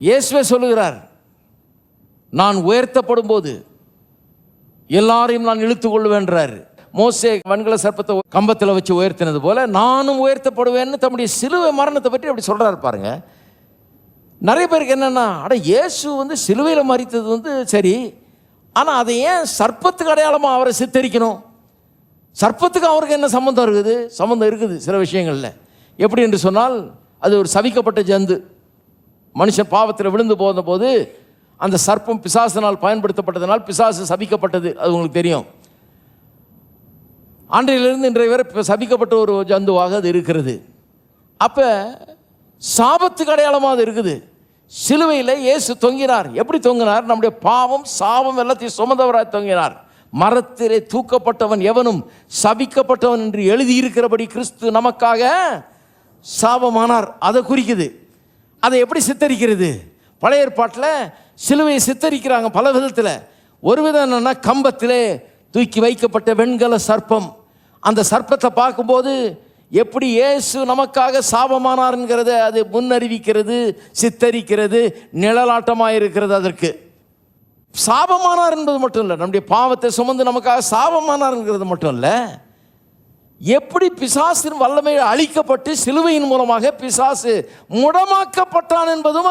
இயேசுவே சொல்லுகிறார், நான் உயர்த்தப்படும் போது எல்லாரையும் நான் இழுத்து கொள்வேன்றார். மோசே வெண்கல சர்ப்பத்தை கம்பத்தில் வச்சு உயர்த்தினது போல நானும் உயர்த்தப்படுவேன்னு தம்முடைய சிலுவை மரணத்தை பற்றி அப்படி சொல்றாரு பாருங்க. நிறைய பேருக்கு என்னன்னா, அட இயேசு சிலுவையில் மரித்தது சரி, ஆனால் அதை ஏன் சர்ப்பத்துக்கு அடையாளமாக அவரை சித்தரிக்கணும்? சர்ப்பத்துக்கு அவருக்கு என்ன சம்பந்தம் இருக்குது? சம்பந்தம் இருக்குது சில விஷயங்களில். எப்படி என்று சொன்னால், அது ஒரு சபிக்கப்பட்ட ஜந்து. மனுஷன் பாவத்தில் விழுந்து போன போது அந்த சர்ப்பம் பிசாசினால் பயன்படுத்தப்பட்டதனால் பிசாசு சபிக்கப்பட்டது. அது உங்களுக்கு தெரியும். அன்றையிலிருந்து இன்றைய வரை சபிக்கப்பட்ட ஒரு ஜந்துவாக அது இருக்கிறது. அப்போ சாபத்துக்கு அடையாளமாக அது இருக்குது. சிலுவையில் இயேசு தொங்கினார். எப்படி தொங்கினார்? நம்முடைய பாவம் சாபம் எல்லாத்தையும் சுமந்தவராய் தொங்கினார். மரத்திலே தூக்கப்பட்டவன் எவனும் சபிக்கப்பட்டவன் என்று எழுதியிருக்கிறபடி கிறிஸ்து நமக்காக சாபமானார். அதை குறிக்குது. அதை எப்படி சித்தரிக்கிறது? பழைய ஏற்பாட்டில் சிலுவையை சித்தரிக்கிறாங்க பல விதத்தில். ஒரு விதம் என்னன்னா, கம்பத்திலே தூக்கி வைக்கப்பட்ட வெண்கல சர்ப்பம். அந்த சர்ப்பத்தை பார்க்கும்போது எப்படி இயேசு நமக்காக சாபமானார்ங்கிறத அது முன்னறிவிக்கிறது, சித்தரிக்கிறது, நிழலாட்டமாக இருக்கிறது. அதற்கு சாபமானார் என்பது மட்டும் இல்லை, நம்முடைய பாவத்தை சுமந்து நமக்காக சாபமானார்ங்கிறது மட்டும் இல்லை, எப்படி பிசாசின் வல்லமை அழிக்கப்பட்டு சிலுவையின் மூலமாக பிசாசு முடமாக்கப்பட்டான் என்பதும்